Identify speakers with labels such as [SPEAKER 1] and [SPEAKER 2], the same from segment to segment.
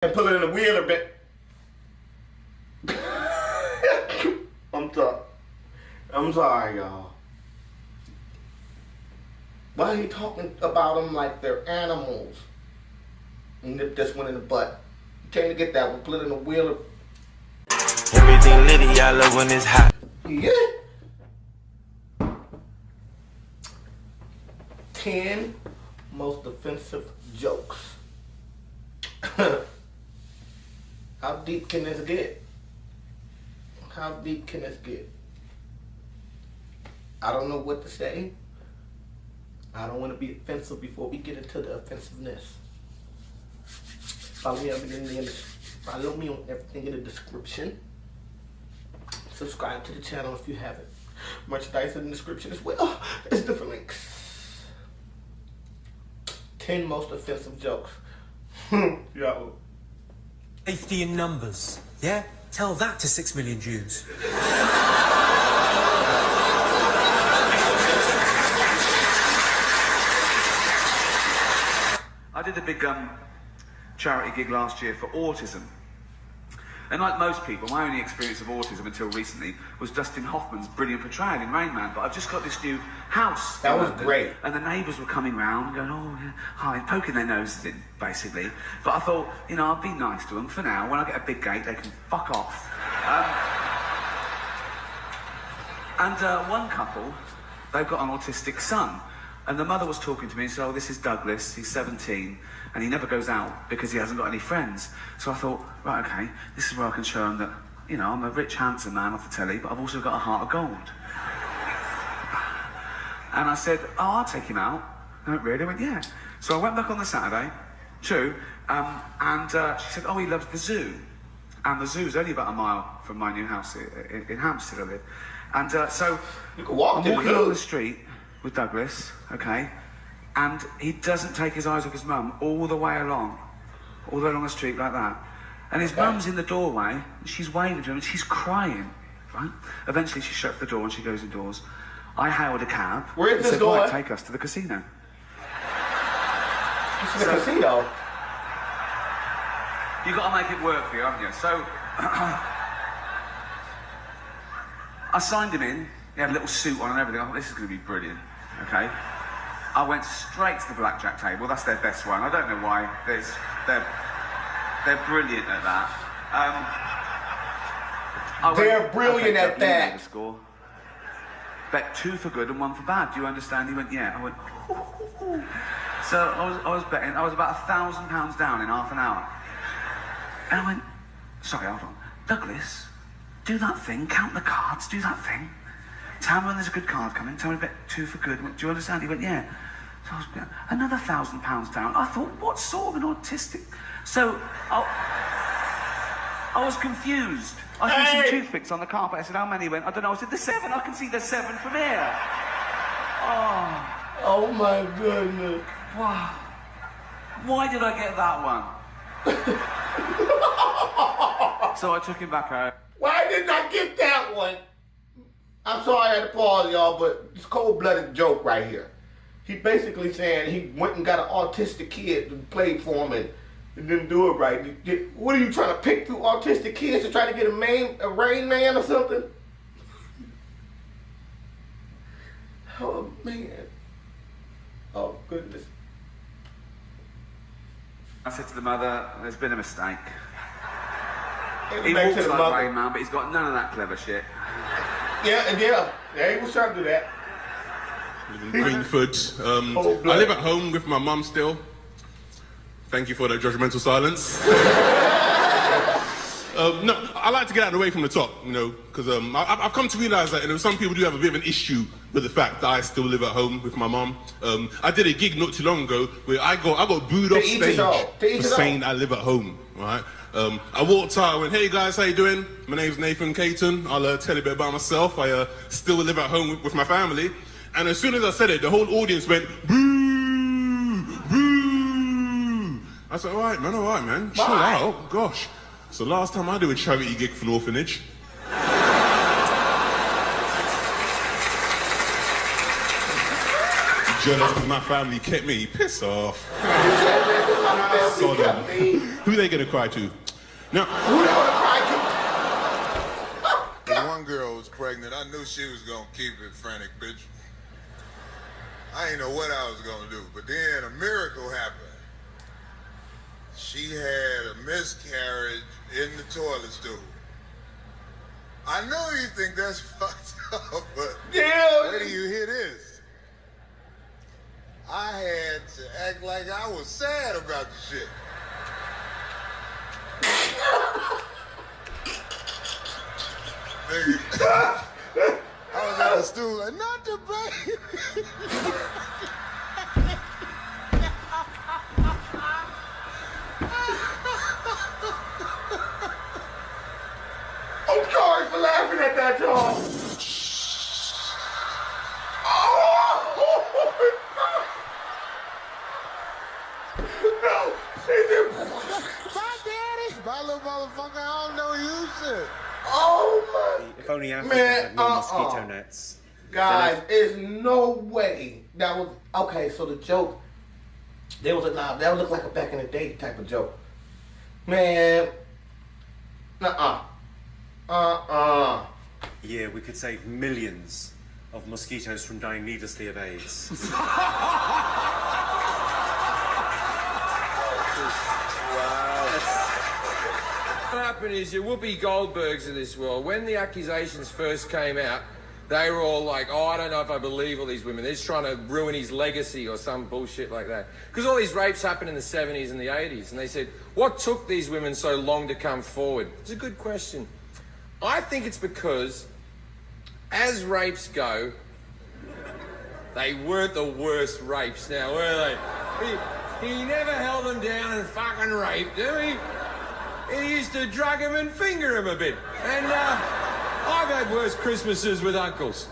[SPEAKER 1] and put it in the wheeler bit. I'm sorry, y'all. Why are you talking about them like they're animals? And nip this one in the butt. You came to get that one, put it in the wheeler.
[SPEAKER 2] Everything litty, I love when it's hot.
[SPEAKER 1] Yeah. 10 most offensive jokes. How deep can this get? How deep can this get? I don't know what to say. I don't want to be offensive before we get into the offensiveness. Follow me on everything in the description. Subscribe to the channel if you haven't. Merchandise in the description as well. There's different links. 10 most offensive jokes. Yo.
[SPEAKER 3] Safety in numbers, yeah? Tell that to 6 million Jews.
[SPEAKER 4] I did a big charity gig last year for autism. And like most people, my only experience of autism until recently was Dustin Hoffman's brilliant portrayal in Rain Man. But I've just got this new house.
[SPEAKER 1] That was great.
[SPEAKER 4] And the neighbours were coming round and going, oh, yeah, hi, poking their noses in, basically. But I thought, you know, I'll be nice to them for now. When I get a big gate, they can fuck off. One couple, they've got an autistic son. And the mother was talking to me and said, oh, this is Douglas, he's 17, and he never goes out because he hasn't got any friends. So I thought, right, okay, this is where I can show him that, you know, I'm a rich, handsome man off the telly, but I've also got a heart of gold. And I said, oh, I'll take him out. And I really went, yeah. So I went back on the Saturday, true, and she said, oh, he loves the zoo. And the zoo's only about a mile from my new house in Hampstead, I live. And so
[SPEAKER 1] You can walk
[SPEAKER 4] I'm
[SPEAKER 1] to the
[SPEAKER 4] walking
[SPEAKER 1] zoo.
[SPEAKER 4] up the street with Douglas, okay, and he doesn't take his eyes off his mum all the way along the street like that. And his mum's in the doorway, and she's waving to him, and she's crying, right? Eventually she shuts the door and she goes indoors. I hailed a cab.
[SPEAKER 1] Where is
[SPEAKER 4] and
[SPEAKER 1] this
[SPEAKER 4] said,
[SPEAKER 1] going?
[SPEAKER 4] right, take us to the casino.
[SPEAKER 1] This is a casino.
[SPEAKER 4] You got to make it work for you, haven't you? So I signed him in. He had a little suit on and everything. I thought, this is going to be brilliant, okay? I went straight to the blackjack table. That's their best one. I don't know why. They're brilliant at that.
[SPEAKER 1] They're brilliant at that.
[SPEAKER 4] The score. Bet 2 for good and 1 for bad. Do you understand? He went, yeah. I went, ooh. So I was betting. I was about £1,000 down in half an hour. And I went, sorry, hold on. Douglas, do that thing. Count the cards. Do that thing. Tell me when there's a good card coming. Tell me bet 2 for good. Do you understand? He went, yeah. So I was another £1,000 down. I thought, what sort of an autistic? So I was confused. I threw some toothpicks on the carpet. I said, how many? He went, I don't know. I said, there's 7. I can see there's 7 from here.
[SPEAKER 1] Oh my goodness.
[SPEAKER 4] Wow. Why did I get that one? So I took him back out.
[SPEAKER 1] Why didn't I get that one? I'm sorry I had to pause, y'all, but it's a cold-blooded joke right here. He basically saying he went and got an autistic kid to play for him and didn't do it right. What are you trying to pick through autistic kids to try to get a Rain Man or something? Oh, man. Oh, goodness.
[SPEAKER 4] I said to the mother, there's been a mistake.
[SPEAKER 1] He
[SPEAKER 4] He
[SPEAKER 1] back
[SPEAKER 4] walks
[SPEAKER 1] to the
[SPEAKER 4] like
[SPEAKER 1] mother.
[SPEAKER 4] Rain Man, but he's got none of that clever shit.
[SPEAKER 1] Yeah, he was trying to do that.
[SPEAKER 5] Greenford. I live at home with my mum still. Thank you for that judgmental silence. No, I like to get out of the way from the top, you know, because I've come to realise that, you know, some people do have a bit of an issue with the fact that I still live at home with my mum. I did a gig not too long ago where I got booed off stage for saying I live at home, right? I walked out and went, hey guys, how you doing? My name's Nathan Caton. I'll tell you a bit about myself. I still live at home with my family. And as soon as I said it, the whole audience went, boo, boo. I said, all right, man, chill out, gosh. So last time I did a charity gig for an orphanage. Jealous because my family kept me, piss off.
[SPEAKER 1] family kept me.
[SPEAKER 5] Who they gonna cry to? Now,
[SPEAKER 1] Who they gonna cry
[SPEAKER 6] The one girl was pregnant. I knew she was gonna keep it, frantic bitch. I didn't know what I was gonna do, but then a miracle happened. She had a miscarriage in the toilet stool. I know you think that's fucked up, but
[SPEAKER 1] Yeah.
[SPEAKER 6] wait till you hear this. I had to act like I was sad about the shit. Nigga, I was at the stool like, not the baby.
[SPEAKER 1] I'm sorry for laughing at that, y'all. No,
[SPEAKER 6] My daddy, my little motherfucker, I don't know you shit.
[SPEAKER 1] oh my.
[SPEAKER 3] If only Africa
[SPEAKER 1] Man,
[SPEAKER 3] had more mosquito nets.
[SPEAKER 1] Guys, there's no way that was okay. So the joke, that would look like a back in the day type of joke, man.
[SPEAKER 3] Yeah, we could save millions of mosquitoes from dying needlessly of AIDS.
[SPEAKER 7] What happened is your Whoopi Goldbergs of this world, when the accusations first came out, they were all like, oh, I don't know if I believe all these women. They're just trying to ruin his legacy or some bullshit like that. Because all these rapes happened in the 70s and the 80s. And they said, what took these women so long to come forward? It's a good question. I think it's because, as rapes go, they weren't the worst rapes now, were they? He never held them down and fucking raped them. He used to drug him and finger him a bit. And I've had worse Christmases with uncles.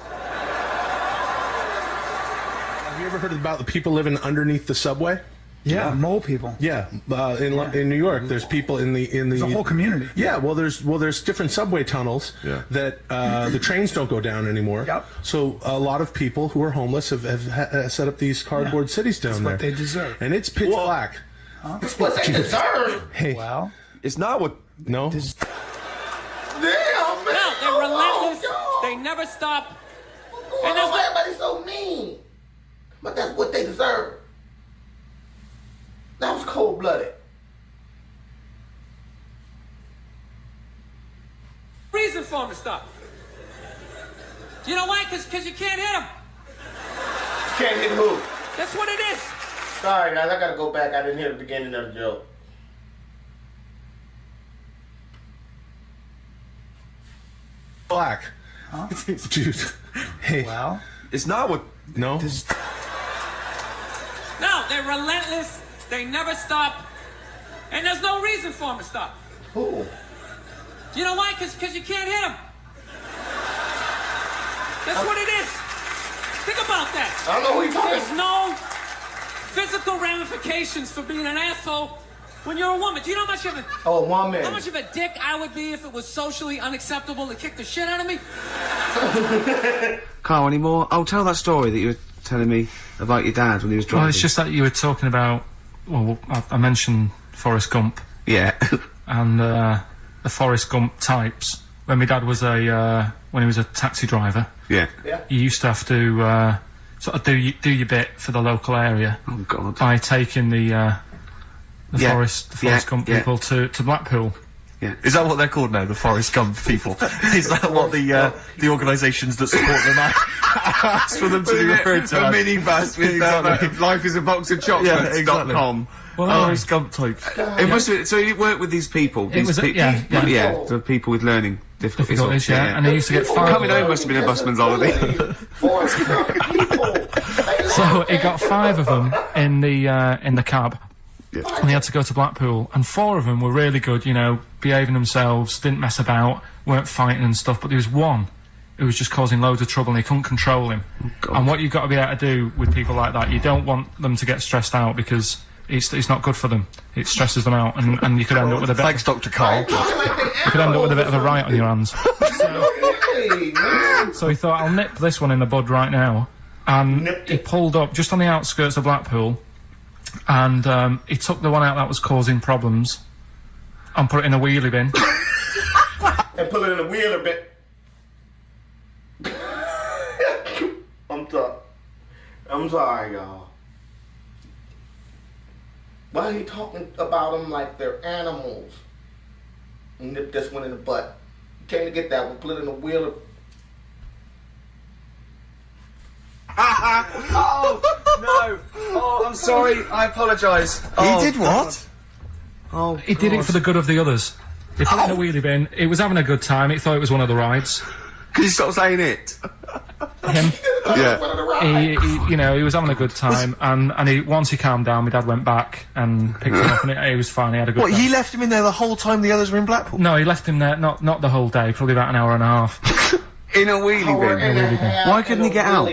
[SPEAKER 8] Have you ever heard about the people living underneath the subway?
[SPEAKER 9] Yeah, mole people.
[SPEAKER 8] Yeah, in New York, there's people in the
[SPEAKER 9] There's a whole community.
[SPEAKER 8] Yeah, well, there's different subway tunnels that the trains don't go down anymore.
[SPEAKER 9] Yep.
[SPEAKER 8] So a lot of people who are homeless have set up these cardboard cities down there.
[SPEAKER 9] That's what they deserve.
[SPEAKER 8] And it's pitch black.
[SPEAKER 1] That's what they deserve.
[SPEAKER 8] Hey,
[SPEAKER 9] Well,
[SPEAKER 10] It's not what.
[SPEAKER 8] no.
[SPEAKER 1] Damn, man.
[SPEAKER 11] No, they're relentless.
[SPEAKER 1] Oh,
[SPEAKER 11] They never stop.
[SPEAKER 1] and that's why everybody's so mean. But that's what they deserve. That was cold-blooded.
[SPEAKER 11] Reason for them to stop. You know why? Because you can't hit them.
[SPEAKER 1] Can't hit who?
[SPEAKER 11] That's what it is.
[SPEAKER 1] Sorry, guys. I gotta go back. I didn't hear the beginning of the joke.
[SPEAKER 8] Black. Dude. Hey.
[SPEAKER 9] well,
[SPEAKER 10] It's not what.
[SPEAKER 8] No.
[SPEAKER 11] No, they're relentless. They never stop. And there's no reason for them to stop.
[SPEAKER 1] Who?
[SPEAKER 11] You know why? Because you can't hit them. That's what it is. Think about that.
[SPEAKER 1] I don't know who you're talking
[SPEAKER 11] There's no physical ramifications for being an asshole when you're a woman. Do you know how much of a
[SPEAKER 1] Oh, one man.
[SPEAKER 11] how much of a dick I would be if it was socially unacceptable to kick the shit out of me?
[SPEAKER 4] Carl, any more? Oh, tell that story that you were telling me about your dad when he was driving.
[SPEAKER 12] Well, it's just that you were talking about. Well, I mentioned Forrest Gump
[SPEAKER 4] Yeah.
[SPEAKER 12] and the Forrest Gump types. When my dad was when he was a taxi driver,
[SPEAKER 4] Yeah.
[SPEAKER 12] you used to have to sort of do your bit for the local area
[SPEAKER 4] Oh, God.
[SPEAKER 12] by taking the
[SPEAKER 4] Yeah.
[SPEAKER 12] Forrest
[SPEAKER 4] Yeah,
[SPEAKER 12] Gump
[SPEAKER 4] yeah.
[SPEAKER 12] people to Blackpool.
[SPEAKER 4] Yeah.
[SPEAKER 10] Is that what they're called now? The Forrest Gump people? Is that what the organisations that support them ask for them to be referred to?
[SPEAKER 4] A
[SPEAKER 10] as?
[SPEAKER 4] minibus with
[SPEAKER 10] Exactly.
[SPEAKER 4] life is a box of
[SPEAKER 10] Yeah,
[SPEAKER 4] chocolates.
[SPEAKER 10] exactly.
[SPEAKER 4] .com.
[SPEAKER 12] Well,
[SPEAKER 10] Forrest Gump types.
[SPEAKER 4] It must have, so you worked with these people.
[SPEAKER 12] It was yeah.
[SPEAKER 4] The people with learning difficulties.
[SPEAKER 12] Difficulties, yeah. And they used to get fined.
[SPEAKER 4] Coming home must have been a busman's holiday.
[SPEAKER 12] So he got 5 of them in the cab.
[SPEAKER 4] Yeah.
[SPEAKER 12] And he had to go to Blackpool, and 4 of them were really good, you know, behaving themselves, didn't mess about, weren't fighting and stuff, but there was one who was just causing loads of trouble and he couldn't control him. And what you've got to be able to do with people like that, you don't want them to get stressed out because it's not good for them. It stresses them out, and you could end up with a bit.
[SPEAKER 10] Thanks, Dr. Carl.
[SPEAKER 12] You could end up with a bit of a riot on your hands. So he thought, I'll nip this one in the bud right now, and he pulled up just on the outskirts of Blackpool. and he took the one out that was causing problems and put it in a wheelie bin.
[SPEAKER 1] And put it in a wheeler bin. I'm sorry, y'all. Why are you talking about them like they're animals? And nip this one in the butt. You came to get that one, put it in a wheeler.
[SPEAKER 10] Oh, no. Oh, I'm sorry. I apologise.
[SPEAKER 8] He did what?
[SPEAKER 10] Oh,
[SPEAKER 12] He did it for the good of the others. He put it in a wheelie bin. He was having a good time. He thought it was one of the rides.
[SPEAKER 10] Could you stop saying it?
[SPEAKER 12] Him.
[SPEAKER 10] Yeah.
[SPEAKER 12] He, you know, he was having a good time, and once he calmed down, my dad went back and picked him up, and he was fine. He had a good
[SPEAKER 10] What,
[SPEAKER 12] time.
[SPEAKER 10] he left him in there the whole time the others were in Blackpool?
[SPEAKER 12] No, he left him there, not the whole day, probably about an hour and a half.
[SPEAKER 10] In a wheelie bin?
[SPEAKER 12] In a wheelie bin.
[SPEAKER 10] Why couldn't he get out?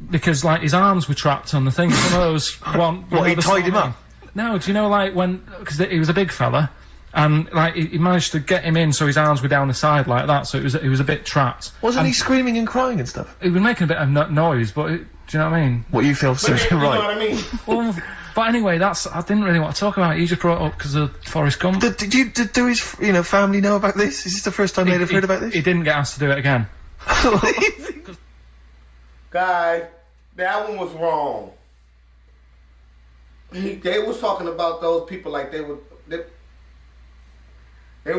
[SPEAKER 12] Because, like, his arms were trapped on the thing. Some of those...
[SPEAKER 10] What, he tied him up?
[SPEAKER 12] No, do you know, like, because he was a big fella, and, like, he managed to get him in so his arms were down the side like that, so he was a bit trapped.
[SPEAKER 10] Wasn't he screaming and crying and stuff?
[SPEAKER 12] He was making a bit of noise, but do you know what I mean?
[SPEAKER 10] What you feel so right?
[SPEAKER 1] You know what I mean?
[SPEAKER 12] Well, but anyway, I didn't really want to talk about it. You just brought it up because of Forrest Gump.
[SPEAKER 10] Did his family know about this? Is this the first time they'd have heard about this?
[SPEAKER 12] He didn't get asked to do it again.
[SPEAKER 1] Guys, that one was wrong. They was talking about those people like they was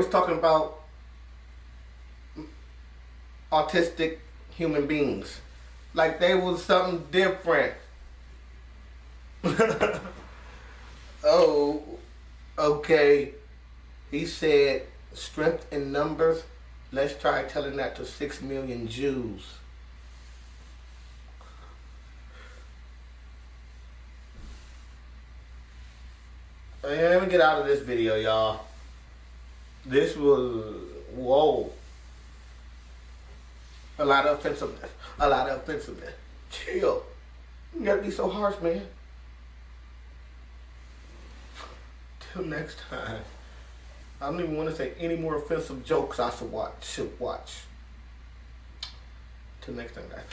[SPEAKER 1] talking about autistic human beings. Like they was something different. Oh, okay. He said, strength in numbers. Let's try telling that to 6 million Jews. Let me get out of this video, y'all. This was, whoa. A lot of offensiveness. Chill. You gotta be so harsh, man. Till next time. I don't even want to say any more offensive jokes I should watch. Till next time, guys.